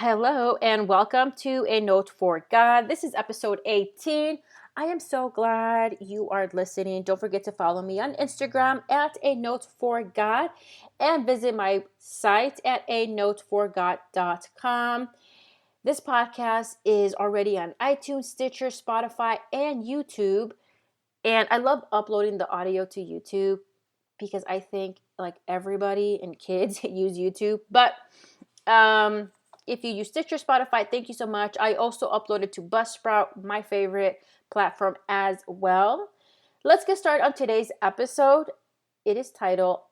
Hello and welcome to A Note for God. This is episode 18. I am so glad you are listening. Don't forget to follow me on Instagram at A Note for God and visit my site at anoteforgod.com. This podcast is already on iTunes, Stitcher, Spotify, and YouTube. And I love uploading the audio to YouTube because I think like everybody and kids use YouTube. But if you use Stitcher, Spotify, thank you so much. I also uploaded to Buzzsprout, my favorite platform as well. Let's get started on today's episode. It is titled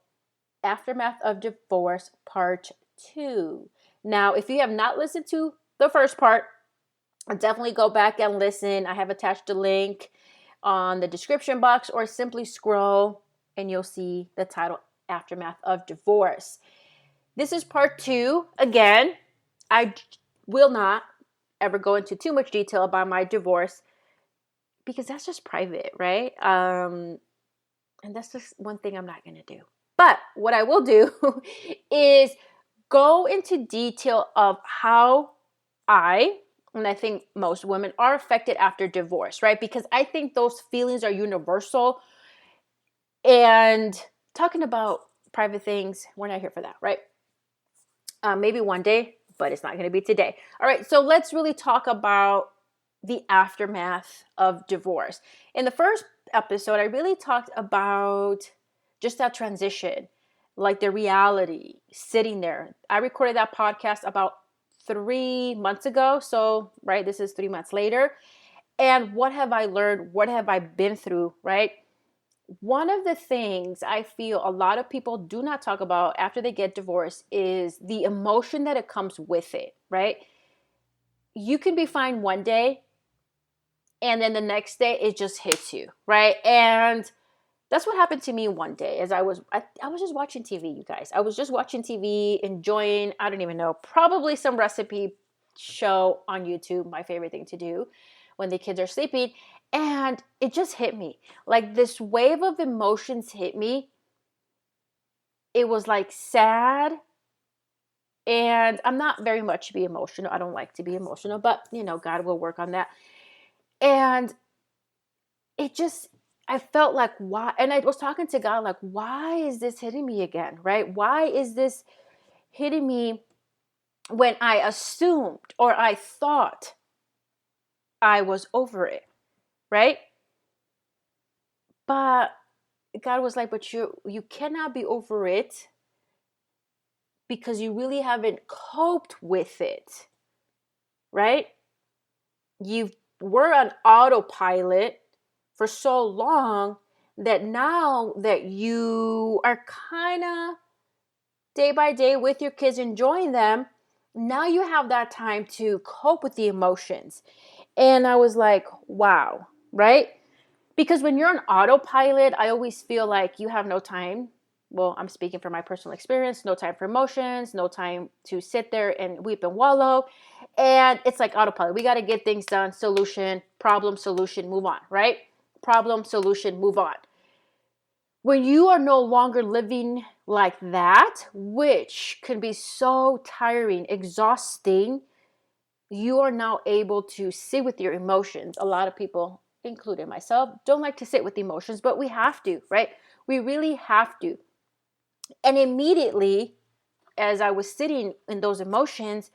Aftermath of Divorce Part 2. Now, if you have not listened to the first part, definitely go back and listen. I have attached a link on the description box or simply scroll and you'll see the title Aftermath of Divorce. This is part 2. Again, I will not ever go into too much detail about my divorce because that's just private, right? And that's just one thing I'm not going to do. But what I will do is go into detail of how and I think most women are affected after divorce, right? Because I think those feelings are universal. And talking about private things, we're not here for that, right? Maybe one day, but it's not going to be today. All right, so let's really talk about the aftermath of divorce. In the first episode, I really talked about just that transition, like the reality, sitting there. I recorded that podcast about 3 months ago. So, right, this is 3 months later. And what have I learned? What have I been through, right? One of the things I feel a lot of people do not talk about after they get divorced is the emotion that it comes with it, right? You can be fine one day and then the next day it just hits you, right? And that's what happened to me one day as I was just watching TV, you guys. I was just watching TV, enjoying, I don't even know, probably some recipe show on YouTube, my favorite thing to do when the kids are sleeping. And it just hit me. Like this wave of emotions hit me. It was like sad. And I'm not very much to be emotional. I don't like to be emotional, but God will work on that. And I felt like, why? And I was talking to God, like, why is this hitting me again, right? Why is this hitting me when I assumed or I thought I was over it, right? But God was like, but you cannot be over it because you really haven't coped with it, right? You were on autopilot for so long that now that you are kind of day by day with your kids enjoying them, now you have that time to cope with the emotions. And I was like, wow, right? Because when you're on autopilot, I always feel like you have no time. Well, I'm speaking from my personal experience, no time for emotions, no time to sit there and weep and wallow. And it's like autopilot. We got to get things done, solution, problem, solution, move on, right? Problem, solution, move on. When you are no longer living like that, which can be so tiring, exhausting, you are now able to sit with your emotions. A lot of people, including myself, don't like to sit with emotions, but we have to, right? We really have to. And immediately, as I was sitting in those emotions,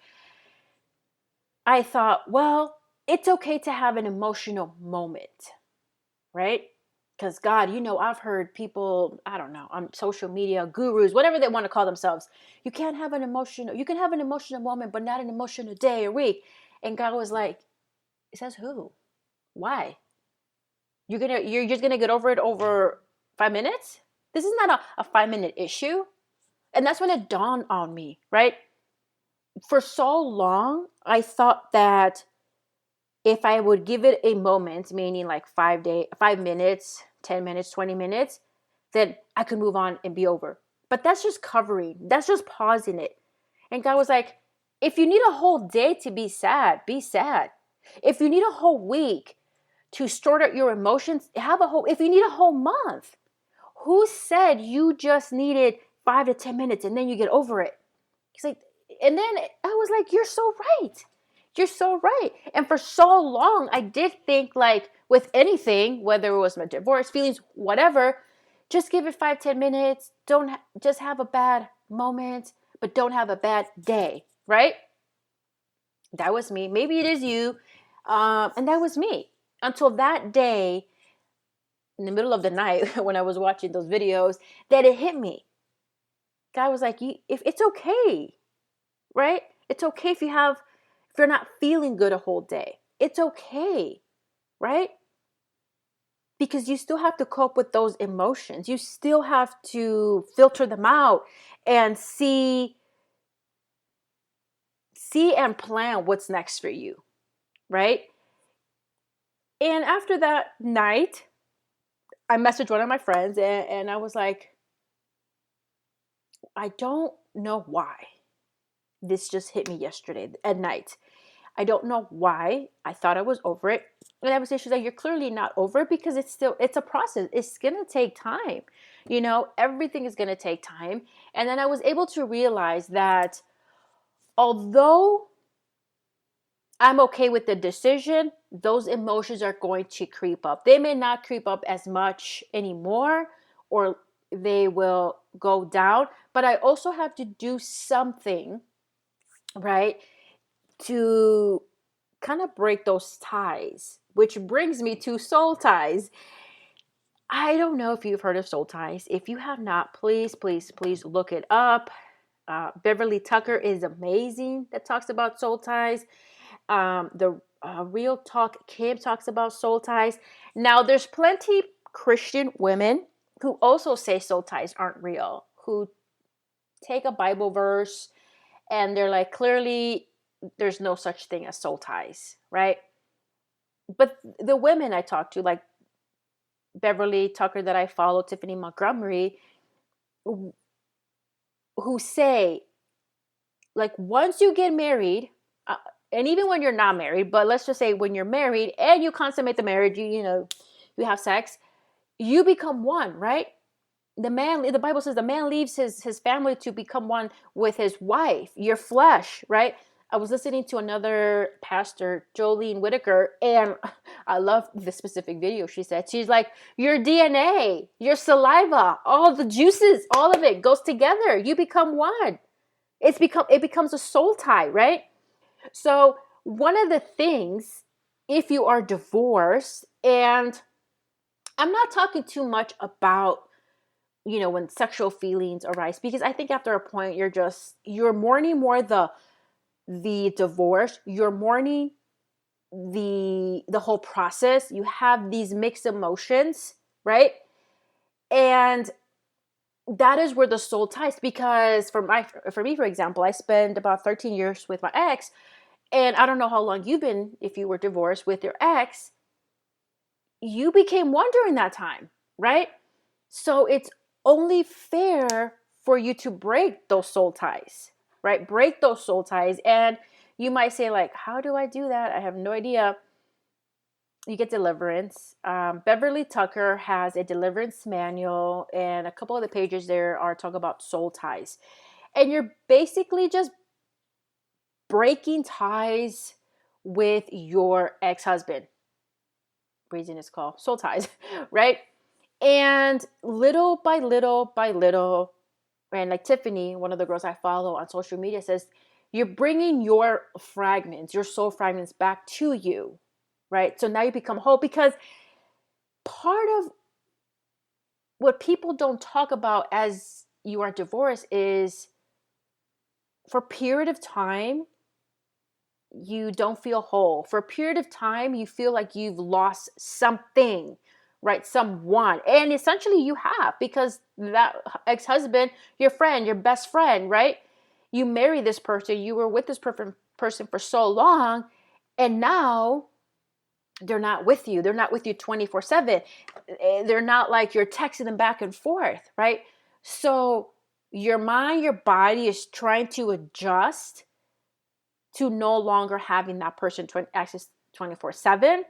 I thought, well, it's okay to have an emotional moment, right? Because God, I've heard people, I don't know, on social media, gurus, whatever they want to call themselves, you can have an emotional moment, but not an emotional day or week. And God was like, it says who? Why? You're just gonna get over it over 5 minutes? This is not a 5-minute issue. And that's when it dawned on me, right? For so long, I thought that if I would give it a moment, meaning like 5 minutes, 10 minutes, 20 minutes, then I could move on and be over. But that's just covering. That's just pausing it. And God was like, if you need a whole day to be sad, be sad. If you need a whole week to sort out your emotions, if you need a whole month, who said you just needed 5 to 10 minutes and then you get over it? He's like, And then I was like, you're so right. You're so right. And for so long, I did think like with anything, whether it was my divorce, feelings, whatever, just give it 5, 10 minutes. Don't just have a bad moment, but don't have a bad day, right? That was me. Maybe it is you. And that was me until that day in the middle of the night when I was watching those videos that it hit me. God was like, if it's okay, right? It's okay if you're not feeling good a whole day. It's okay, right? Because you still have to cope with those emotions. You still have to filter them out and see and plan what's next for you, right? And after that night, I messaged one of my friends and I was like, I don't know why this just hit me yesterday at night. I don't know why. I thought I was over it. And I was saying, she's like, you're clearly not over it because it's a process. It's going to take time. Everything is going to take time. And then I was able to realize that although I'm okay with the decision, those emotions are going to creep up. They may not creep up as much anymore, or they will go down, but I also have to do something, right, to kind of break those ties, which brings me to soul ties. I don't know if you've heard of soul ties. If you have not, please, please, please look it up. Beverly Tucker is amazing that talks about soul ties. The Real Talk Kim talks about soul ties. Now, there's plenty Christian women who also say soul ties aren't real, who take a Bible verse and they're like, clearly, there's no such thing as soul ties, right? But the women I talk to, like Beverly Tucker that I follow, Tiffany Montgomery, who say, like, once you get married, and even when you're not married, but let's just say when you're married and you consummate the marriage, you have sex, you become one, right? The Bible says the man leaves his family to become one with his wife, your flesh, right? I was listening to another pastor, Jolene Whitaker, and I love this specific video. She's like, your DNA, your saliva, all the juices, all of it goes together. You become one. It becomes a soul tie, right? So one of the things, if you are divorced, and I'm not talking too much about, when sexual feelings arise, because I think after a point you're mourning more the divorce, you're mourning the whole process. You have these mixed emotions, right? And that is where the soul ties, because for me, for example, I spent about 13 years with my ex, and I don't know how long you've been, if you were divorced with your ex, you became one during that time, right? So it's only fair for you to break those soul ties, right? Break those soul ties. And you might say, like, how do I do that? I have no idea. You get deliverance. Beverly Tucker has a deliverance manual, and a couple of the pages there are talk about soul ties. And you're basically just breaking ties with your ex-husband. Reason is called soul ties, right? And little by little by little, and like Tiffany, one of the girls I follow on social media, says, you're bringing your fragments, your soul fragments back to you, right? So now you become whole, because part of what people don't talk about as you are divorced is, for a period of time, you don't feel whole. For a period of time, you feel like you've lost something, right? Someone. And essentially you have, because that ex-husband, your friend, your best friend, right? You marry this person, you were with this person for so long, and now they're not with you. They're not with you 24/7. They're not like you're texting them back and forth, right? So your mind, your body is trying to adjust to no longer having that person access 24/7.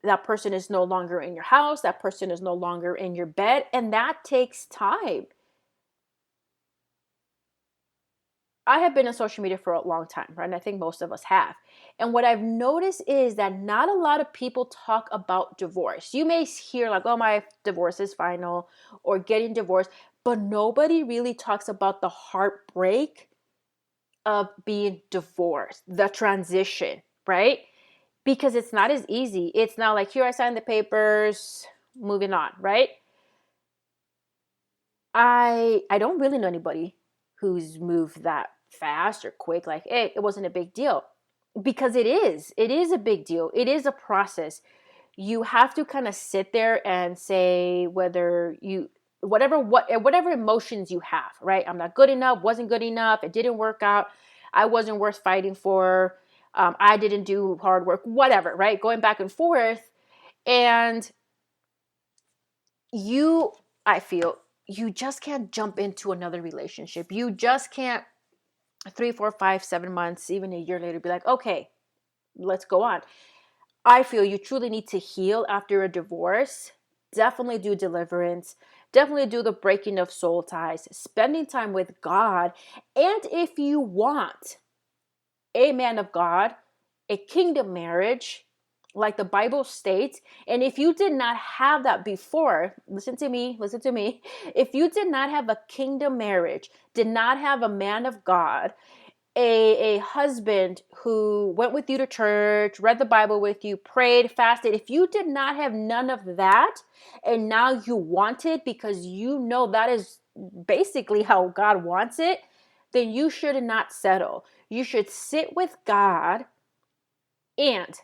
That person is no longer in your house. That person is no longer in your bed. And that takes time. I have been on social media for a long time, right? And I think most of us have. And what I've noticed is that not a lot of people talk about divorce. You may hear like, oh, my divorce is final or getting divorced, but nobody really talks about the heartbreak of being divorced, the transition, right? Because it's not as easy. It's not like, here, I signed the papers, moving on, right? I don't really know anybody who's moved that fast or quick. Like, hey, it wasn't a big deal. Because it is. It is a big deal. It is a process. You have to kind of sit there and say whether you whatever emotions you have, right? I'm not good enough, wasn't good enough, it didn't work out, I wasn't worth fighting for, I didn't do hard work, whatever, right? Going back and forth. And you, I feel, you just can't jump into another relationship. You just can't 3, 4, 5, 7 months, even a year later, be like, okay, let's go on. I feel you truly need to heal after a divorce. Definitely do deliverance. Definitely do the breaking of soul ties, spending time with God. And if you want a man of God, a kingdom marriage, like the Bible states, and if you did not have that before, listen to me. If you did not have a kingdom marriage, did not have a man of God, a husband who went with you to church, read the Bible with you, prayed, fasted, if you did not have none of that, and now you want it because you know that is basically how God wants it, then you should not settle. You should sit with God and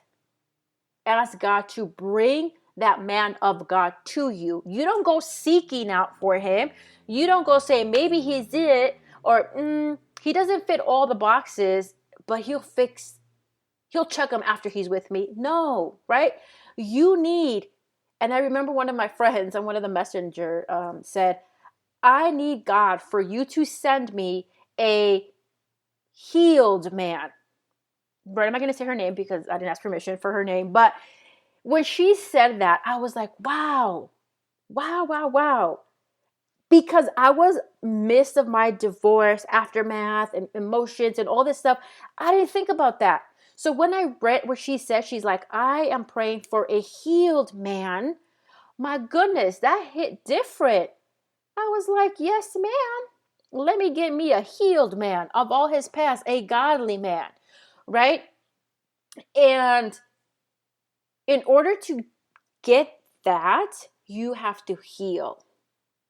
ask God to bring that man of God to you. You don't go seeking out for him. You don't go say, maybe he's it, or he doesn't fit all the boxes, but he'll check them after he's with me. No, right? You need, and I remember one of my friends on one of the messenger said, I need God for you to send me a healed man. But I'm not going to say her name because I didn't ask permission for her name. But when she said that, I was like, wow, wow, wow, wow. Because I was midst of my divorce, aftermath, and emotions and all this stuff. I didn't think about that. So when I read where she said, she's like, I am praying for a healed man. My goodness, that hit different. I was like, yes, ma'am. Let me get me a healed man of all his past, a godly man, right? And in order to get that, you have to heal,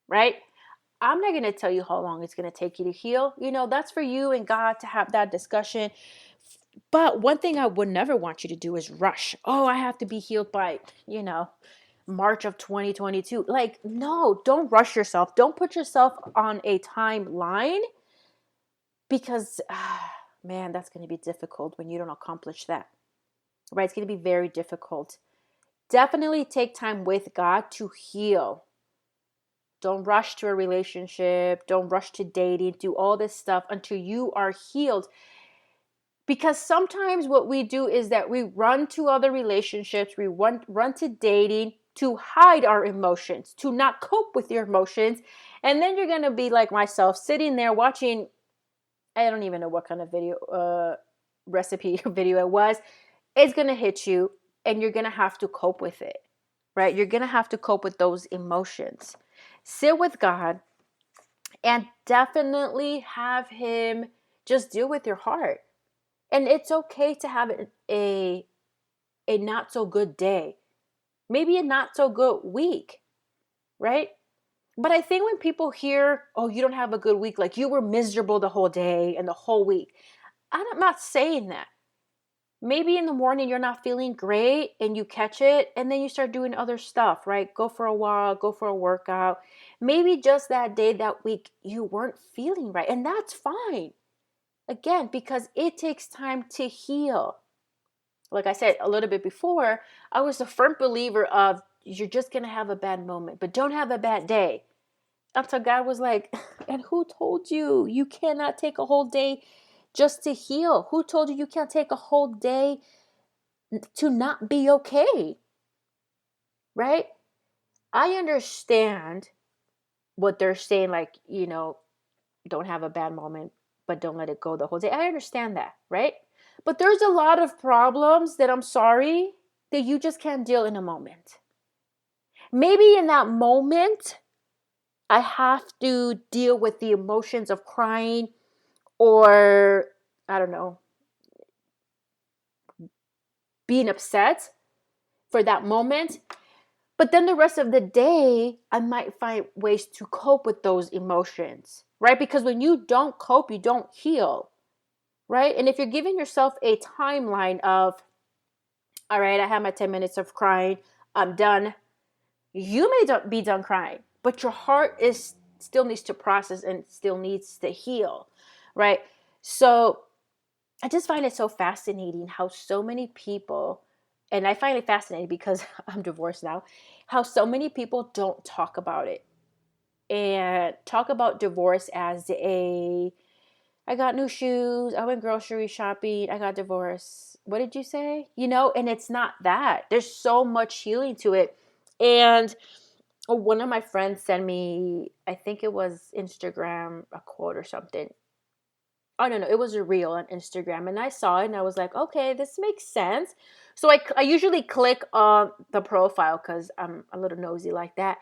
right? I'm not going to tell you how long it's going to take you to heal. That's for you and God to have that discussion. But one thing I would never want you to do is rush. Oh, I have to be healed by, March of 2022. Like, no, don't rush yourself. Don't put yourself on a timeline because, man, that's going to be difficult when you don't accomplish that, right? It's going to be very difficult. Definitely take time with God to heal. Don't rush to a relationship. Don't rush to dating. Do all this stuff until you are healed. Because sometimes what we do is that we run to other relationships. We run to dating to hide our emotions, to not cope with your emotions. And then you're going to be like myself, sitting there watching, I don't even know what kind of recipe video it was. It's going to hit you and you're going to have to cope with it, right? You're going to have to cope with those emotions. Sit with God and definitely have him just deal with your heart. And it's okay to have a not so good day, maybe a not so good week, right? But I think when people hear, oh, you don't have a good week, like you were miserable the whole day and the whole week, I'm not saying that. Maybe in the morning you're not feeling great and you catch it and then you start doing other stuff, right? Go for a walk, go for a workout. Maybe just that day, that week, you weren't feeling right. And that's fine. Again, because it takes time to heal. Like I said a little bit before, I was a firm believer of you're just going to have a bad moment, but don't have a bad day. Until God was like, and who told you you cannot take a whole day just to heal? Who told you you can't take a whole day to not be okay? Right? I understand what they're saying, like, don't have a bad moment, but don't let it go the whole day. I understand that, right? But there's a lot of problems that I'm sorry that you just can't deal in a moment. Maybe in that moment, I have to deal with the emotions of crying or, I don't know, being upset for that moment. But then the rest of the day, I might find ways to cope with those emotions, right? Because when you don't cope, you don't heal, right? And if you're giving yourself a timeline of, all right, I have my 10 minutes of crying, I'm done. You may be done crying, but your heart is still needs to process and still needs to heal, right? So I just find it so fascinating how so many people, and I find it fascinating because I'm divorced now, how so many people don't talk about it and talk about divorce as I got new shoes, I went grocery shopping, I got divorced. What did you say? And it's not that. There's so much healing to it. And one of my friends sent me, I think it was Instagram, a quote or something. Oh, no, it was a reel on Instagram. And I saw it and I was like, okay, this makes sense. So I usually click on the profile because I'm a little nosy like that.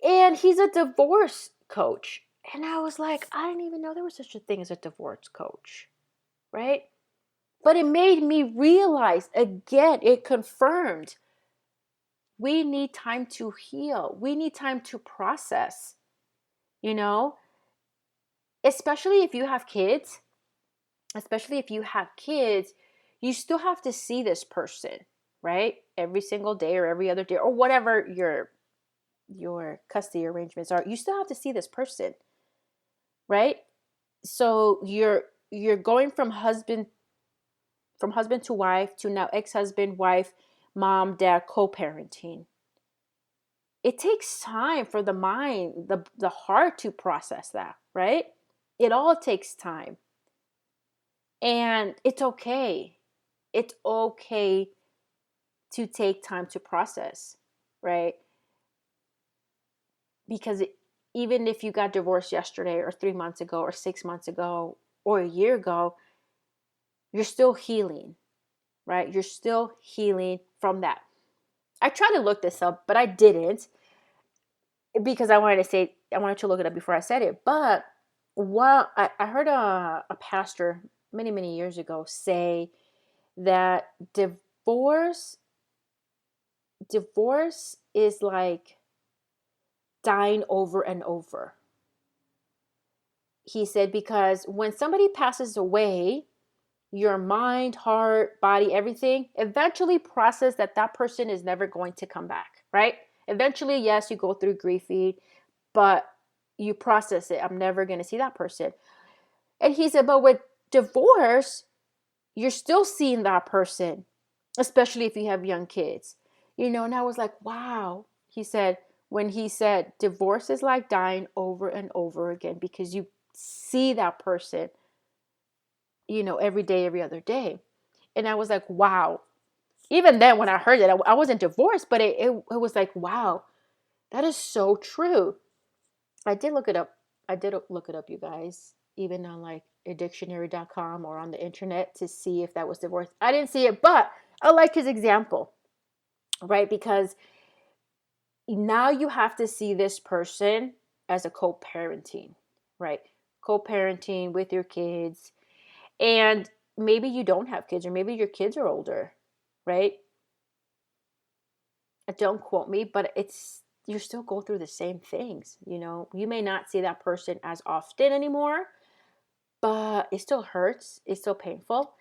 And he's a divorce coach. And I was like, I didn't even know there was such a thing as a divorce coach, right? But it made me realize, again, it confirmed we need time to heal. We need time to process, you know, especially if you have kids. Especially if you have kids, you still have to see this person, right? Every single day or every other day or whatever your custody arrangements are. You still have to see this person, right? So you're going from husband to wife to now ex-husband, wife, mom, dad, co-parenting. It takes time for the mind, the heart to process that, right? It all takes time. And it's okay. It's okay to take time to process, right? Because even if you got divorced yesterday or 3 months ago or 6 months ago or a year ago, you're still healing, right? You're still healing from that. I tried to look this up, but I didn't because I wanted to look it up before I said it. But I heard a pastor many, many years ago say that divorce is like dying over and over. He said, because when somebody passes away, your mind, heart, body, everything eventually process that person is never going to come back, right? Eventually, yes, you go through grieving, but you process it. I'm never going to see that person. And he said, but with divorce, you're still seeing that person, especially if you have young kids. And I was like, wow. He said, when he said divorce is like dying over and over again because you see that person, every day, every other day. And I was like, wow. Even then, when I heard it, I wasn't divorced, but it was like, wow, that is so true. I did look it up. You guys, even on like a dictionary.com or on the internet to see if that was divorce. I didn't see it, but I like his example, right? Because now you have to see this person as a co-parenting, right? Co-parenting with your kids. And maybe you don't have kids, or maybe your kids are older, right? Don't quote me, but you still go through the same things. You may not see that person as often anymore, but it still hurts. It's still painful.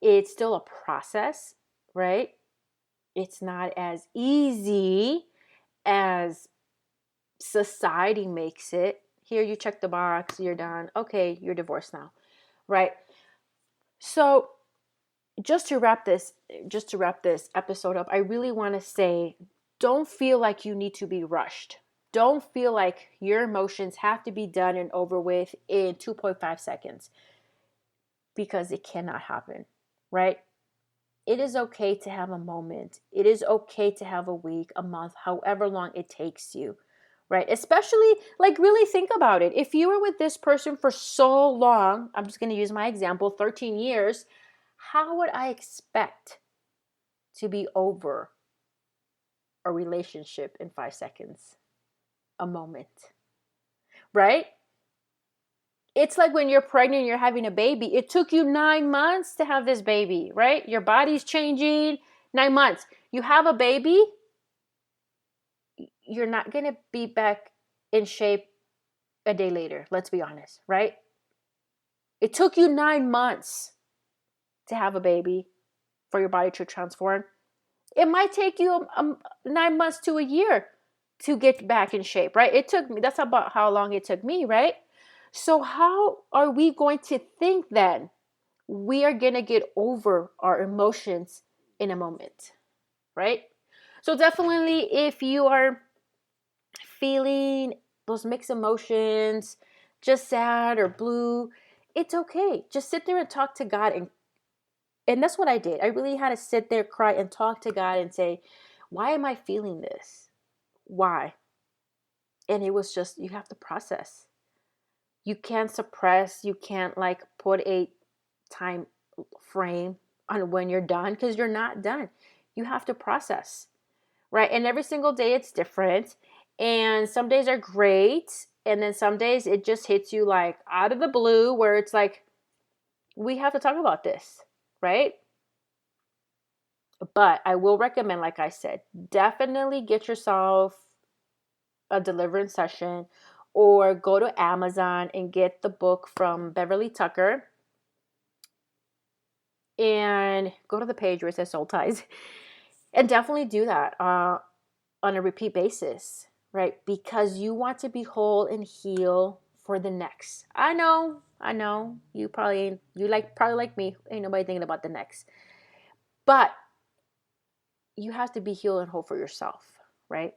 It's still a process, right? It's not as easy as society makes it. Here, you check the box, you're done. Okay, you're divorced now, right? So just to wrap this episode up, I really want to say, don't feel like you need to be rushed. Don't feel like your emotions have to be done and over with in 2.5 seconds, because it cannot happen, right? It is okay to have a moment. It is okay to have a week, a month, however long it takes you, right? Especially, like, really think about it. If you were with this person for so long, I'm just going to use my example, 13 years, how would I expect to be over a relationship in 5 seconds, a moment, right? It's like when you're pregnant, you're having a baby. It took you 9 months to have this baby, right? Your body's changing. 9 months. You have a baby, you're not going to be back in shape a day later. Let's be honest, right? It took you 9 months to have a baby for your body to transform. It might take you 9 months to a year to get back in shape, right? It took me, that's about how long it took me, right? So how are we going to think then we are going to get over our emotions in a moment, right? So definitely, if you are feeling those mixed emotions, just sad or blue, it's okay. Just sit there and talk to God, and that's what I did. I really had to sit there, cry, and talk to God and say, why am I feeling this? Why? And it was just, you have to process. You can't suppress, you can't like put a time frame on when you're done, because you're not done. You have to process, right? And every single day it's different. And some days are great. And then some days it just hits you like out of the blue, where it's like, we have to talk about this, right? But I will recommend, like I said, definitely get yourself a deliverance session, or go to Amazon and get the book from Beverly Tucker and go to the page where it says Soul Ties, and definitely do that on a repeat basis, right? Because you want to be whole and heal for the next. I know. You probably like me. Ain't nobody thinking about the next. But you have to be healed and whole for yourself, right?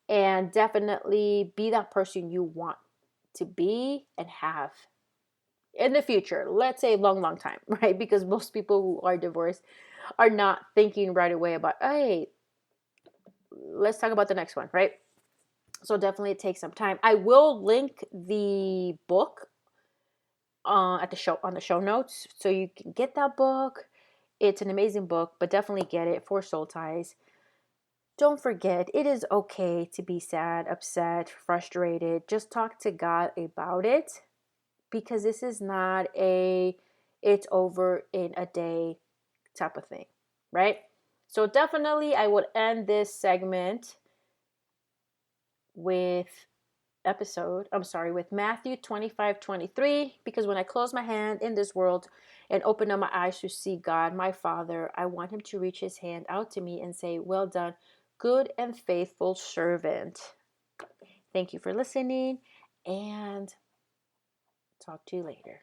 And definitely be that person you want to be and have in the future. Let's say long time, right? Because most people who are divorced are not thinking right away about, hey, let's talk about the next one, right? So definitely it takes some time. I will link the book at the show on the show notes, so you can get that book. It's an amazing book, but definitely get it for Soul Ties. Don't forget, it is okay to be sad, upset, frustrated. Just talk to God about it, because this is not a it's over in a day type of thing, right? So definitely I would end this segment with with Matthew 25:23, because when I close my hand in this world and open up my eyes to see God, my Father, I want him to reach his hand out to me and say, well done, good and faithful servant. Thank you for listening, and talk to you later.